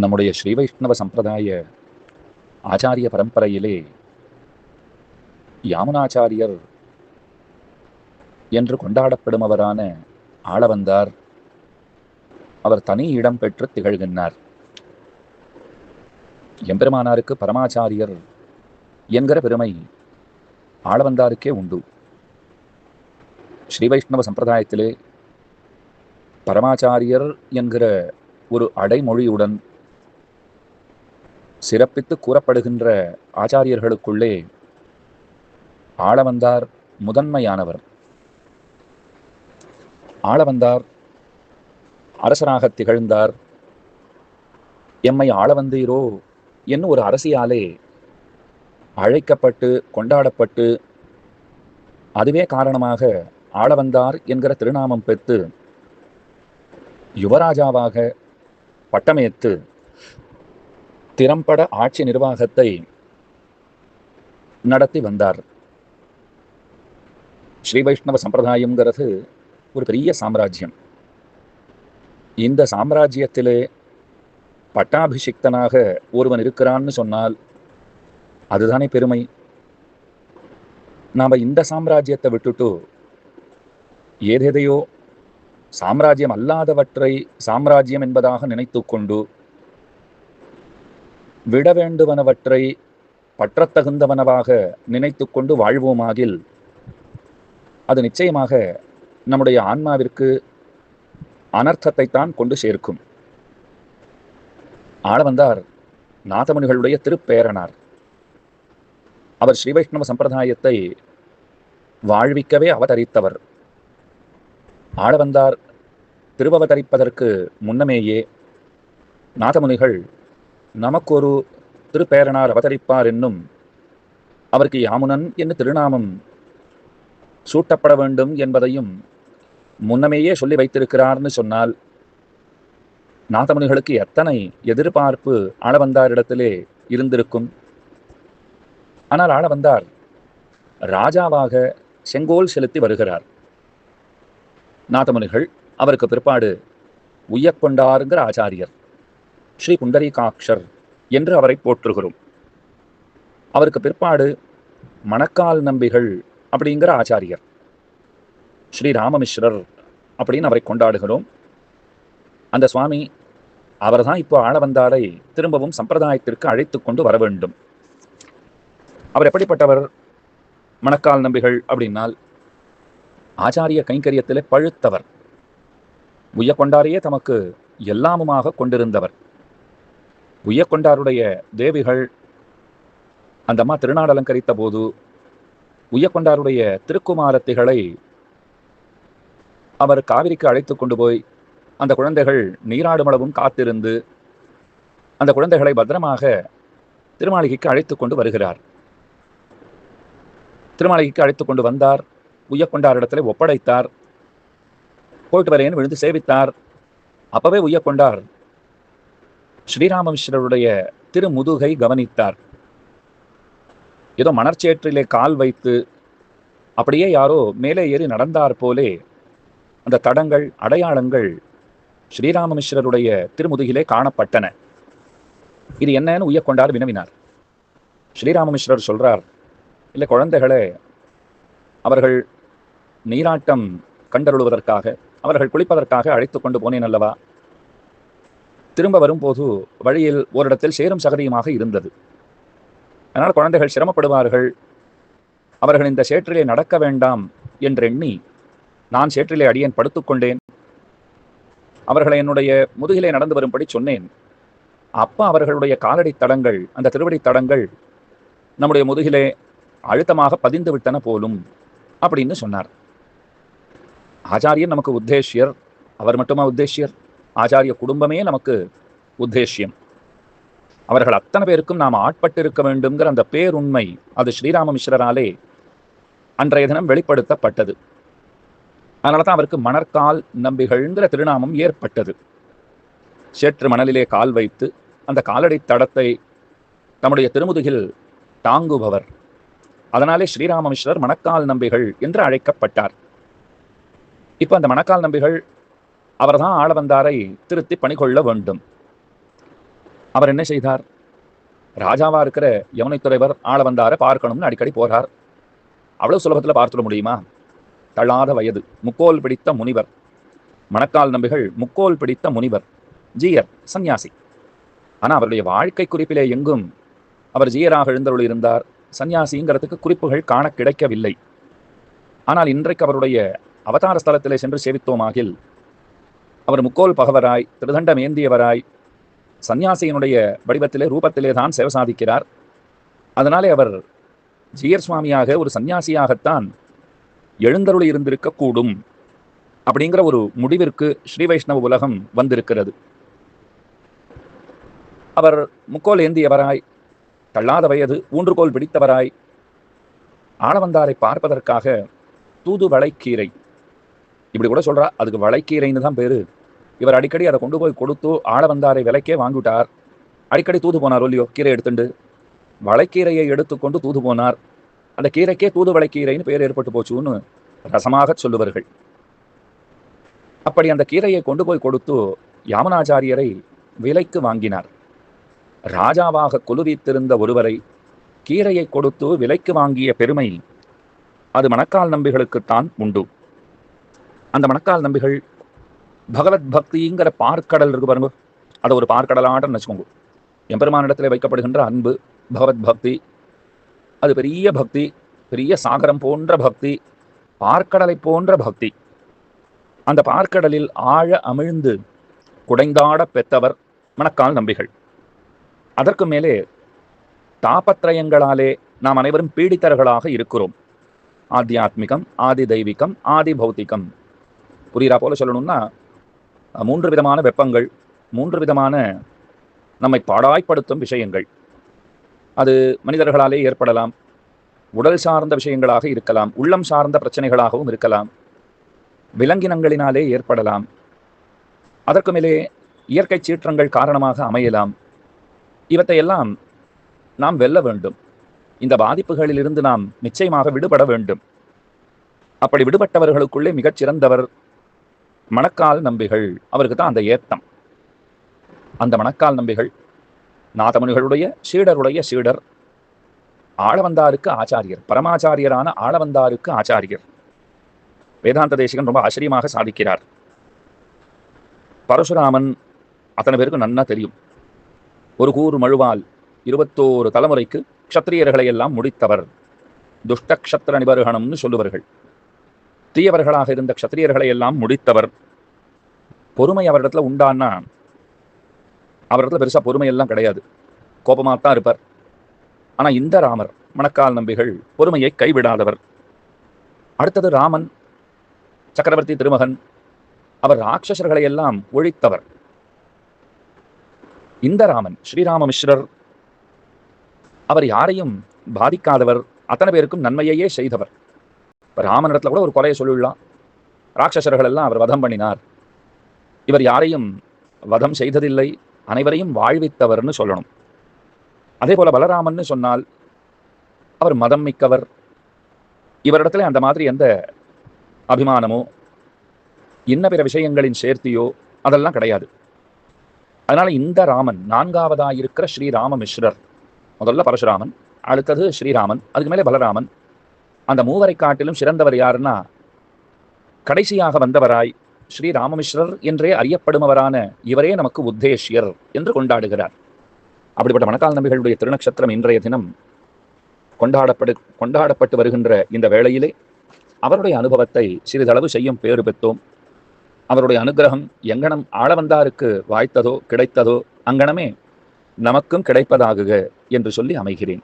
நம்முடைய ஸ்ரீ வைஷ்ணவ சம்பிரதாய ஆச்சாரிய பரம்பரையிலே யாமுனாச்சாரியர் என்று கொண்டாடப்படுமவரான ஆளவந்தார் அவர் தனி இடம் பெற்று திகழ்கின்றார். எம்பெருமானாருக்கு பரமாச்சாரியர் என்கிற பெருமை ஆளவந்தாருக்கே உண்டு. ஸ்ரீ வைஷ்ணவ சம்பிரதாயத்திலே பரமாச்சாரியர் என்கிற ஒரு அடைமொழியுடன் சிறப்பித்து கூறப்படுகின்ற ஆச்சாரியர்களுக்குள்ளே ஆளவந்தார் முதன்மையானவர். ஆளவந்தார் அரசராக திகழ்ந்தார். எம்மை ஆளவந்தீரோ என்னும் ஒரு அரசியாலே அழைக்கப்பட்டு கொண்டாடப்பட்டு அதுவே காரணமாக ஆளவந்தார் என்கிற திருநாமம் பெற்று யுவராஜாவாக பட்டமேற்று திறம்பட ஆட்சி நிர்வாகத்தை நடத்தி வந்தார். ஸ்ரீ வைஷ்ணவ சம்பிரதாயம்ங்கிறது ஒரு பெரிய சாம்ராஜ்யம். இந்த சாம்ராஜ்யத்திலே பட்டாபிஷிக்தனாக ஒருவன் இருக்கிறான்னு சொன்னால் அதுதானே பெருமை. நாம் இந்த சாம்ராஜ்யத்தை விட்டுட்டு ஏதேதையோ சாம்ராஜ்யம் அல்லாதவற்றை சாம்ராஜ்யம் என்பதாக நினைத்து கொண்டு விட வேண்டுவனவற்றை பற்றத்தகுந்தவனவாக நினைத்து கொண்டு வாழ்வோமாகில் அது நிச்சயமாக நம்முடைய ஆன்மாவிற்கு அனர்த்தத்தைத்தான் கொண்டு சேர்க்கும். ஆளவந்தார் நாதமுனிகளுடைய திருப்பேரனார். அவர் ஸ்ரீ வைஷ்ணவ சம்பிரதாயத்தை வாழ்விக்கவே அவதரித்தவர். ஆளவந்தார் திருவவதரிப்பதற்கு முன்னமேயே நாதமுனிகள் நமக்கு ஒரு திருப்பேரனார் அவதரிப்பார் என்னும் அவருக்கு யாமுனன் என்று திருநாமம் சூட்டப்பட வேண்டும் என்பதையும் முன்னமேயே சொல்லி வைத்திருக்கிறார்னு சொன்னால் நாதமுனிகளுக்கு எத்தனை எதிர்பார்ப்பு ஆளவந்தாரிடத்திலே இருந்திருக்கும். ஆனால் ஆளவந்தார் ராஜாவாக செங்கோல் செலுத்தி வருகிறார். நாதமுனிகள் அவருக்கு பிற்பாடு உய்யக்கொண்டாருங்கிற ஆச்சாரியர், ஸ்ரீ புண்டரீகாட்சர் என்று அவரை போற்றுகிறோம். அவருக்கு பிற்பாடு மணக்கால் நம்பிகள் அப்படிங்கிற ஆச்சாரியர், ஸ்ரீ ராமமிஸ்ரர் அப்படின்னு அவரை கொண்டாடுகிறோம். அந்த சுவாமி அவர்தான் இப்போ ஆளவந்தாரை திரும்பவும் சம்பிரதாயத்திற்கு அழைத்து கொண்டு வர வேண்டும். அவர் எப்படிப்பட்டவர்? மணக்கால் நம்பிகள் அப்படின்னால் ஆச்சாரிய கைங்கரியத்திலே பழுத்தவர். உய்யக்கொண்டாரையே தமக்கு எல்லாமுமாக கொண்டிருந்தவர். உய்யக்கொண்டாருடைய தேவிகள் அந்த அம்மா திருநாடு அலங்கரித்த போது உய்யக்கொண்டாருடைய திருக்குமாரத்திகளை அவர் காவிரிக்கு அழைத்து கொண்டு போய் அந்த குழந்தைகள் நீராடுமளவும் காத்திருந்து அந்த குழந்தைகளை பத்திரமாக திருமாளிகைக்கு அழைத்து கொண்டு வருகிறார். திருமாளிகைக்கு அழைத்து கொண்டு வந்தார். உய்யக்கொண்டாரிடத்திலே ஒப்படைத்தார். போயிட்டு வரேன்னு விழுந்து சேவித்தார். அப்பவே உய்யக்கொண்டார் ஸ்ரீராமமிஸ்ரருடைய திருமுதுகை கவனித்தார். ஏதோ மணற்சேற்றிலே கால் வைத்து அப்படியே யாரோ மேலே ஏறி நடந்தார் போலே அந்த தடங்கள் அடையாளங்கள் ஸ்ரீராமமிஸ்ரருடைய திருமுதுகிலே காணப்பட்டன. இது என்னன்னு உய்யக்கொண்டார் வினவினார். ஸ்ரீராமமிஸ்ரர் சொல்றார், இல்லை குழந்தைகளே, அவர்கள் நீராட்டம் கண்டருளுவதற்காக அவர்கள் குளிப்பதற்காக அழைத்து கொண்டு போனேன் அல்லவா. திரும்ப வரும்போது வழியில் ஓரிடத்தில் சேரும் சகதியுமாக இருந்தது. அதனால் குழந்தைகள் சிரமப்படுவார்கள், அவர்கள் இந்த சேற்றிலே நடக்க வேண்டாம் என்றெண்ணி நான் சேற்றிலே அடியேன் படுத்துக்கொண்டேன். அவர்களை என்னுடைய முதுகிலே நடந்து வரும்படி சொன்னேன். அப்பா அவர்களுடைய காலடி தடங்கள், அந்த திருவடி தடங்கள் நம்முடைய முதுகிலே அழுத்தமாக பதிந்து விட்டன போலும் அப்படின்னு சொன்னார். ஆச்சாரியர் நமக்கு உத்தேசியர். அவர் மட்டுமா உத்தேசியர்? ஆச்சாரிய குடும்பமே நமக்கு உத்தேசியம். அவர்கள் அத்தனை பேருக்கும் நாம் ஆட்பட்டிருக்க வேண்டும்ங்கிற அந்த பேருண்மை அது ஸ்ரீராமமிஸ்ரராலே அன்றைய தினம் வெளிப்படுத்தப்பட்டது. அதனால தான் அவருக்கு மணற்கால் நம்பிகள்ங்கிற திருநாமம் ஏற்பட்டது. சேற்று மணலிலே கால் வைத்து அந்த காலடி தடத்தை தம்முடைய திருமுதுகில் தாங்குபவர். அதனாலே ஸ்ரீராமமிஸ்ரர் மணக்கால் நம்பிகள் என்று அழைக்கப்பட்டார். இப்போ அந்த மணக்கால் நம்பிகள் அவர்தான் ஆளவந்தாரை திருத்தி பணிகொள்ள வேண்டும். அவர் என்ன செய்தார்? ராஜாவா இருக்கிற யமுனை துறைவர் ஆளவந்தார பார்க்கணும்னு அடிக்கடி போறார். அவ்வளவு சுலபத்துல பார்த்துட முடியுமா? தள்ளாத வயது, முக்கோல் பிடித்த முனிவர். மணக்கால் நம்பிகள் முக்கோல் பிடித்த முனிவர், ஜீயர், சந்நியாசி. ஆனா அவருடைய வாழ்க்கை குறிப்பிலே எங்கும் அவர் ஜீயராக எழுந்தருள் இருந்தார், சந்நியாசிங்கிறதுக்கு குறிப்புகள் காண கிடைக்கவில்லை. ஆனால் இன்றைக்கு அவருடைய அவதார ஸ்தலத்திலே சென்று சேவித்தோமாகில் அவர் முக்கோல் பகவராய், திருதண்டம் ஏந்தியவராய், சந்நியாசியினுடைய வடிவத்திலே ரூபத்திலே தான் சேவை சாதிக்கிறார். அதனாலே அவர் ஜீயர் சுவாமியாக ஒரு சந்நியாசியாகத்தான் எழுந்தருளி இருந்திருக்க கூடும் அப்படிங்கிற ஒரு முடிவிற்கு ஸ்ரீ வைஷ்ணவ உலகம் வந்திருக்கிறது. அவர் முக்கோல் ஏந்தியவராய், தள்ளாத வயது, ஊன்றுகோல் பிடித்தவராய், ஆளவந்தாரை பார்ப்பதற்காக தூது வளைக்கீரை, இப்படி கூட சொல்றா, அதுக்கு வளைக்கீரைன்னு தான் பேரு. இவர் அடிக்கடி அதை கொண்டு போய் கொடுத்து ஆளவந்தாரை விலைக்கே வாங்கிவிட்டார். அடிக்கடி தூது போனார் இல்லையோ, கீரை எடுத்துண்டு வளைக்கீரையை எடுத்துக்கொண்டு தூது போனார். அந்த கீரைக்கே தூது வளைக்கீரைன்னு பேர் ஏற்பட்டு போச்சுன்னு ரசமாக சொல்லுவார்கள். அப்படி அந்த கீரையை கொண்டு போய் கொடுத்து யாமுனாச்சாரியரை விலைக்கு வாங்கினார். ராஜாவாக குலுவித்திருந்த ஒருவரை கீரையை கொடுத்து விலைக்கு வாங்கிய பெருமை அது மணக்கால் நம்பிகளுக்குத்தான் உண்டு. அந்த மணக்கால் நம்பிகள் பகவத் பக்திங்கிற பார்க்கடல் இருக்கு பாருங்க, அதை ஒரு பார்க்கடலாட்டன்னு வச்சுக்கோங்க. எம்பெருமானிடத்தில் வைக்கப்படுகின்ற அன்பு பகவத் பக்தி, அது பெரிய பக்தி, பெரிய சாகரம் போன்ற பக்தி, பார்க்கடலை போன்ற பக்தி. அந்த பார்க்கடலில் ஆழ அமிழ்ந்து குடைந்தாட பெற்றவர் மணக்கால் நம்பிகள். அதற்கு மேலே தாபத்ரயங்களாலே நாம் அனைவரும் பீடித்தர்களாக இருக்கிறோம். ஆத்தியாத்மிகம், ஆதி தெய்வீகம், ஆதி பௌத்திகம். புரியுறா போல சொல்லணும்னா, 3 விதமான வெப்பங்கள், 3 விதமான நம்மை பாடாய்ப்படுத்தும் விஷயங்கள். அது மனிதர்களாலே ஏற்படலாம், உடல் சார்ந்த விஷயங்களாக இருக்கலாம், உள்ளம் சார்ந்த பிரச்சனைகளாகவும் இருக்கலாம், விலங்கினங்களினாலே ஏற்படலாம், அதற்கு மேலே இயற்கை சீற்றங்கள் காரணமாக அமையலாம். இவற்றையெல்லாம் நாம் வெல்ல வேண்டும். இந்த பாதிப்புகளிலிருந்து நாம் நிச்சயமாக விடுபட வேண்டும். அப்படி விடுபட்டவர்களுக்குள்ளே மிகச்சிறந்தவர் மணக்கால் நம்பிகள். அவருக்கு தான் அந்த ஏத்தம். அந்த மணக்கால் நம்பிகள் நாதமுனிகளுடைய சீடருடைய சீடர், ஆளவந்தாருக்கு ஆச்சாரியர், பரமாச்சாரியரான ஆளவந்தாருக்கு ஆச்சாரியர். வேதாந்த தேசிகன் ரொம்ப ஆச்சரியமாக சாதிக்கிறார். பரசுராமன் அத்தனை பேருக்கு நன்னா தெரியும். ஒரு கூறு மழுவால் 21 தலைமுறைக்கு க்ஷத்திரியர்களை எல்லாம் முடித்தவர். துஷ்ட க்ஷத்திர நிபர்கணம்னு சொல்லுவார்கள். தீயவர்களாக இருந்த க்ஷத்திரியர்களை எல்லாம் முடித்தவர். பொறுமை அவரிடத்துல உண்டான்னா, அவரிடத்துல பெருசா பொறுமை எல்லாம் கிடையாது, கோபமாகத்தான் இருப்பார். ஆனா இந்த ராமர் மணக்கால் நம்பிகள் பொறுமையை கைவிடாதவர். அடுத்தது ராமன், சக்கரவர்த்தி திருமகன். அவர் ராட்சசர்களை எல்லாம் ஒழித்தவர். இந்த ராமன் ஸ்ரீராம மிஸ்ரர், அவர் யாரையும் பாதிக்காதவர், அத்தனை பேருக்கும் நன்மையையே செய்தவர். ராமனிடத்துல கூட ஒரு குறையை சொல்லிடலாம், ராட்சசர்கள் எல்லாம் அவர் வதம் பண்ணினார். இவர் யாரையும் வதம் செய்ததில்லை, அனைவரையும் வாழ்வித்தவர்னு சொல்லணும். அதே போல பலராமன் சொன்னால் அவர் மதம் மிக்கவர். இவரிடத்துல அந்த மாதிரி எந்த அபிமானமோ இன்ன பிற விஷயங்களின் சேர்த்தியோ அதெல்லாம் கிடையாது. அதனால இந்த ராமன் 4வதாயிருக்கிற ஸ்ரீராம மிஸ்ரர். முதல்ல பரசுராமன், அடுத்தது ஸ்ரீராமன், அதுக்கு மேலே பலராமன். அந்த மூவரை காட்டிலும் சிறந்தவர் யாருன்னா, கடைசியாக வந்தவராய் ஸ்ரீராமமிஸ்ரர் என்றே அறியப்படுபவரான இவரே நமக்கு உத்தேஷ்யர் என்று கொண்டாடுகிறார். அப்படிப்பட்ட மணக்கால் நம்பிகளுடைய திருநக்ஷத்திரம் இன்றைய தினம் கொண்டாடப்பட்டு வருகின்ற இந்த வேளையிலே அவருடைய அனுபவத்தை சிறிதளவு செய்யும் பேறு பெற்றோம். அவருடைய அனுகிரகம் எங்கனம் ஆளவந்தாருக்கு வாய்த்ததோ கிடைத்ததோ அங்கனமே நமக்கும் கிடைப்பதாகுக என்று சொல்லி அமைகிறேன்.